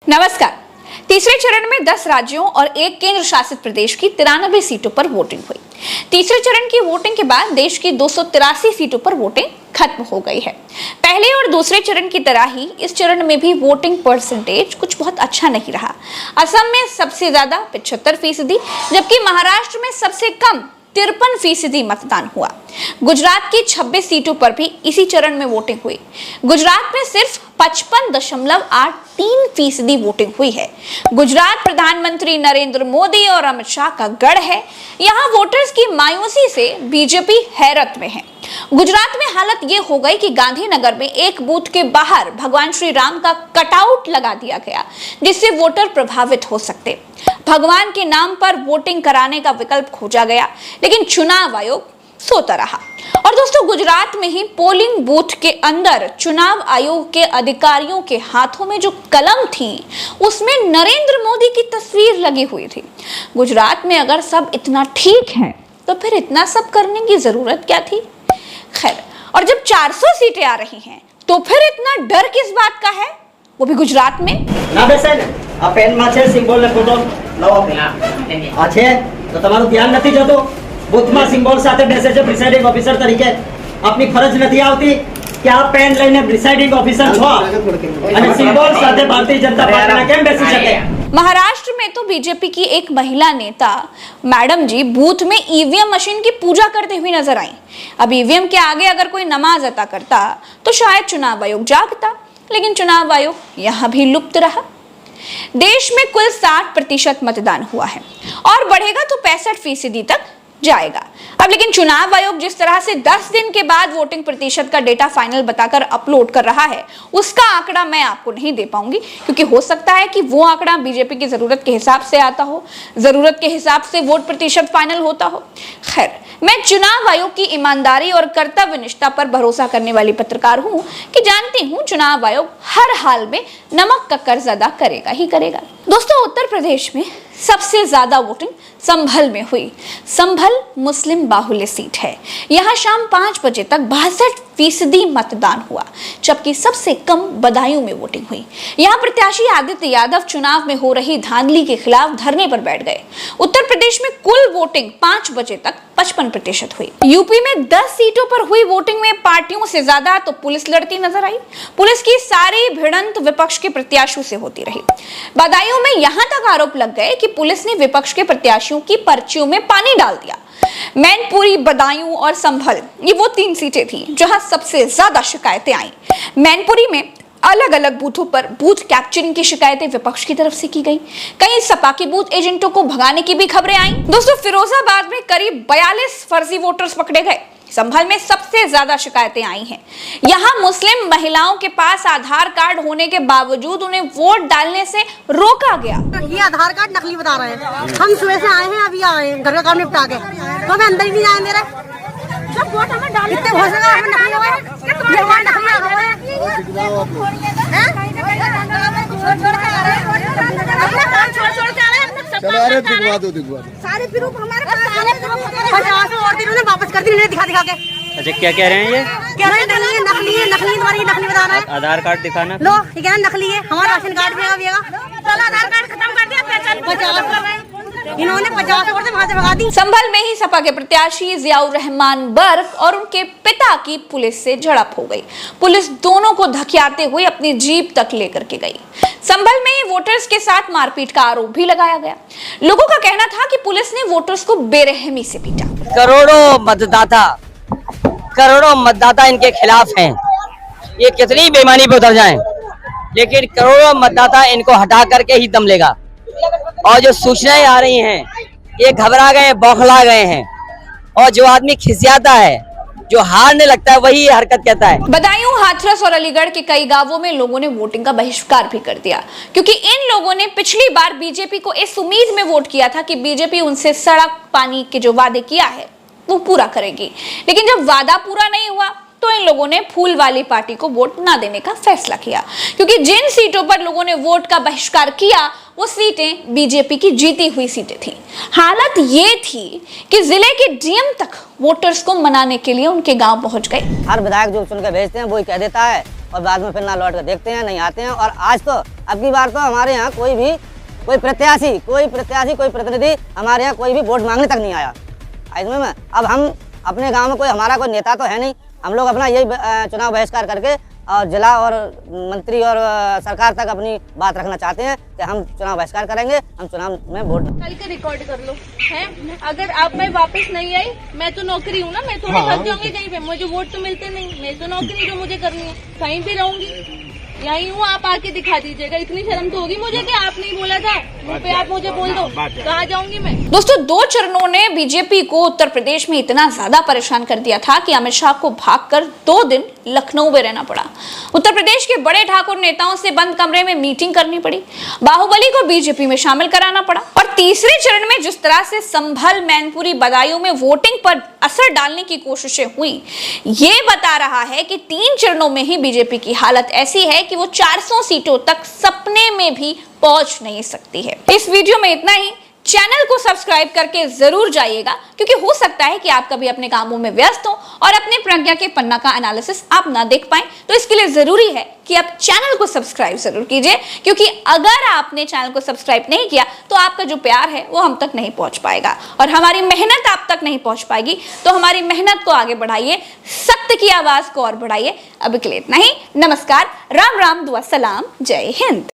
नमस्कार। तीसरे चरण में 10 राज्यों और एक केंद्र शासित प्रदेश की 93 सीटों पर वोटिंग हुई। तीसरे चरण की वोटिंग के बाद देश की 283 सीटों पर वोटिंग खत्म हो गई है। पहले और दूसरे चरण की तरह ही इस चरण में भी वोटिंग परसेंटेज कुछ बहुत अच्छा नहीं रहा। असम में सबसे ज्यादा 75%, जबकि महाराष्ट्र में सबसे कम 53% मतदान हुआ। गुजरात की 26 सीटों पर भी इसी चरण में वोटिंग हुई। गुजरात में सिर्फ 55.83% वोटिंग हुई है। गुजरात प्रधानमंत्री नरेंद्र मोदी और अमित शाह का गढ़ है। यहाँ वोटर्स की मायूसी से बीजेपी हैरत में है। गुजरात में हालत ये हो गई कि गांधीनगर में एक बूथ के बाहर भगवान श्री राम का कटआउट लगा दिया गया, जिससे वोटर प्रभावित हो सकते। भगवान के नाम पर वोटिंग कराने का विकल्प खोजा गया, लेकिन चुनाव आयोग सोता रहा। और दोस्तों, गुजरात में ही पोलिंग बूथ के अंदर चुनाव आयोग के अधिकारियों के हाथों में जो कलम थी, उसमें नरेंद्र मोदी की तस्वीर लगी हुई थी। गुजरात में अगर सब इतना ठीक है तो फिर इतना सब करने की जरूरत क्या थी? खैर, और जब 400 सीटें आ रही हैं तो फिर इतना डर किस बात का है, वो भी गुजरात में? ના બેસે ને આ પેનમાં છે સિમ્બોલ ને ફોટો લાવો આ છે તો તમારું ધ્યાન નથી જતું બૂથમાં સિમ્બોલ સાથે બેસે છે પ્રિસાઇડિંગ ઓફિસર તરીકે આપની ફરજ નથી આવતી કે આ પેન લઈને પ્રિસાઇડિંગ ઓફિસર છો અને સિમ્બોલ સાથે ભારતીય જનતા પાર્ટીના કેમ બેસી શકે? महाराष्ट्र में तो बीजेपी की एक महिला नेता मैडम जी बूथ में ईवीएम मशीन की पूजा करते हुए नजर आई। अब ईवीएम के आगे अगर कोई नमाज अता करता तो शायद चुनाव आयोग जागता, लेकिन चुनाव आयोग यहां भी लुप्त रहा। देश में कुल 60% मतदान हुआ है और बढ़ेगा तो 65% तक जाएगा। अब लेकिन चुनाव आयोग जिस तरह से 10 दिन के बाद वोटिंग प्रतिशत का डेटा फाइनल बताकर अपलोड कर रहा है, उसका आंकड़ा मैं आपको नहीं दे पाऊंगी, क्योंकि हो सकता है कि वो आंकड़ा बीजेपी की जरूरत के हिसाब से आता हो, जरूरत के हिसाब से वोट प्रतिशत फाइनल होता हो। खैर, मैं चुनाव आयोग की ईमानदारी और कर्तव्यनिष्ठा पर भरोसा करने वाली पत्रकार हूं कि जानती हूं चुनाव आयोग हर हाल में नमक का कर्ज अदा करेगा ही करेगा। दोस्तों, उत्तर प्रदेश में सबसे ज्यादा वोटिंग संभल में हुई। संभल मुस्लिम बाहुल्य सीट है। यहाँ शाम 5 बजे तक 62% मतदान हुआ, जबकि सबसे कम बदायूं में वोटिंग हुई। यहाँ प्रत्याशी आदित्य यादव चुनाव में हो रही धांधली के खिलाफ धरने पर बैठ गए। उत्तर प्रदेश में कुल वोटिंग 5 बजे तक 55% हुई। यूपी में 10 सीटों पर हुई वोटिंग में पार्टियों से ज्यादा तो पुलिस लड़ती नजर आई। पुलिस की सारी भिड़ंत विपक्ष के प्रत्याशियों से होती रही। बदायूं में यहां तक आरोप लग गए कि पुलिस ने विपक्ष के प्रत्याशियों की पर्चियों में पानी डाल दिया। मैनपुरी, बदायूं और संभल, ये वो 3 सीटें थी जहां सबसे ज्यादा शिकायतें आई। मैनपुरी में अलग अलग बूथों पर बूथ कैप्चरिंग की शिकायतें विपक्ष की तरफ से की गई। कई सपा के बूथ एजेंटों को भगाने की भी खबरें आई। दोस्तों, फिरोजाबाद में करीब 42 फर्जी वोटर्स पकड़े गए। संभल में सबसे ज्यादा शिकायतें आई हैं। यहाँ मुस्लिम महिलाओं के पास आधार कार्ड होने के बावजूद उन्हें वोट डालने से रोका गया। ये आधार कार्ड नकली बता रहे हैं। हम सुबह से आए हैं, अभी आए हैं घर का काम निपटा के, तो हमें अंदर ही नहीं आने दे रहे। जब वोट हमें डालने कितने हो सका हमें नकली हुए हैं, ये वोट नकली आ गए हैं। अपना काम छोड़ के आ रहे हैं। चलो अरे दिखवा दो सारे प्रूफ हमारे पास, सारे प्रूफ 50 और दिन उन्हें वापस कर दी दिखा के। अच्छा, क्या कह रहे हैं ये? कह रहे हैं नकली है, नकली बता रहे हैं। आधार कार्ड दिखाना। लो, ये कह रहे नकली है। हमारा राशन कार्ड भी आएगा। चलो आधार कार्ड खत्म कर दिया, पहचान 50 इन्होंने 50 वोट से वहां से भगा दी। संभल में ही सपा के प्रत्याशी जियाउर रहमान बर्क और उनके पिता की पुलिस से झड़प हो गई। पुलिस दोनों को धकियाते हुए अपनी जीप तक लेकर के गई। संभल में ही वोटर्स के साथ मारपीट का आरोप भी लगाया गया। लोगों का कहना था कि पुलिस ने वोटर्स को बेरहमी से पीटा। करोड़ों मतदाता इनके खिलाफ हैं। ये कितनी बेईमानी पे उतर जाएं, लेकिन करोड़ों मतदाता इनको हटा करके ही दम लेगा। और जो सूचनाएं आ रही हैं, ये घबरा गए, बौखला गए हैं। और जो आदमी खिसियाता है, जो हारने लगता है, वही ये हरकत कहता है। बदायूं, हाथरस और अलीगढ़ के कई गांवों में लोगों ने वोटिंग का बहिष्कार भी कर दिया, क्योंकि इन लोगों ने पिछली बार बीजेपी को इस उम्मीद में वोट किया था कि बीजेपी उनसे सड़क, पानी के जो वादे किया है वो पूरा करेगी। लेकिन जब वादा पूरा नहीं हुआ तो इन लोगों ने फूल वाली पार्टी को वोट ना देने का फैसला किया, क्योंकि जिन सीटों पर लोगों ने वोट का बहिष्कार किया वो सीटें बीजेपी की जीती हुई सीटें थी। हालत ये थी कि जिले के डीएम तक वोटर्स को मनाने के लिए उनके गांव पहुंच गए। हर विधायक जो चुन के भेजते हैं वो कह देता है और बाद में फिर ना लौट कर देखते हैं, नहीं आते हैं। और आज तो अब की बार तो हमारे यहाँ कोई प्रत्याशी कोई प्रतिनिधि हमारे यहाँ कोई भी वोट मांगने तक नहीं आया। इसमें अब हम अपने गांव में हमारा कोई नेता तो है नहीं, हम लोग अपना यही चुनाव बहिष्कार करके और जिला और मंत्री और सरकार तक अपनी बात रखना चाहते हैं कि हम चुनाव बहिष्कार करेंगे, हम चुनाव में वोट। कल का रिकॉर्ड कर लो है। अगर आप मैं वापस नहीं आई, मैं तो नौकरी हूँ ना, मैं थोड़ी भाग जाऊंगी कहीं पे, मुझे वोट तो मिलते नहीं, मेरी तो नौकरी जो मुझे करनी है, कहीं भी रहूंगी, यही हूँ। आप आके दिखा दीजिएगा, इतनी शर्म तो होगी मुझे कि आप नहीं बोला था, मुँह पे आप मुझे बोल दो, कहाँ जाऊंगी मैं। दोस्तों, 2 चरणों ने बीजेपी को उत्तर प्रदेश में इतना ज्यादा परेशान कर दिया था कि अमित शाह को भागकर 2 दिन लखनऊ में रहना पड़ा। उत्तर प्रदेश के बड़े ठाकुर नेताओं से बंद कमरे में मीटिंग करनी पड़ी, बाहुबली को बीजेपी में शामिल कराना पड़ा, और तीसरे चरण में जिस तरह से संभल, मैनपुरी, बदायूं में वोटिंग पर असर डालने की कोशिशें हुई, ये बता रहा है कि 3 चरणों में ही बीजेपी की हालत ऐसी है कि वो 400 सीटों तक सपने में भी पहुंच नहीं सकती है। इस वीडियो में इतना ही। चैनल को सब्सक्राइब करके जरूर जाइएगा, क्योंकि हो सकता है कि आप कभी अपने कामों में व्यस्त हो और अपने प्रज्ञा के पन्ना का एनालिसिस आप ना देख पाएं, तो इसके लिए जरूरी है कि आप चैनल को सब्सक्राइब जरूर कीजिए, क्योंकि अगर आपने चैनल को सब्सक्राइब नहीं किया तो आपका जो प्यार है वो हम तक नहीं पहुंच पाएगा, और हमारी मेहनत आप तक नहीं पहुंच पाएगी। तो हमारी मेहनत को आगे बढ़ाइए, सत्य की आवाज को और बढ़ाइए। अभी के लिए इतना ही। नमस्कार, राम राम, दुआ सलाम, जय हिंद।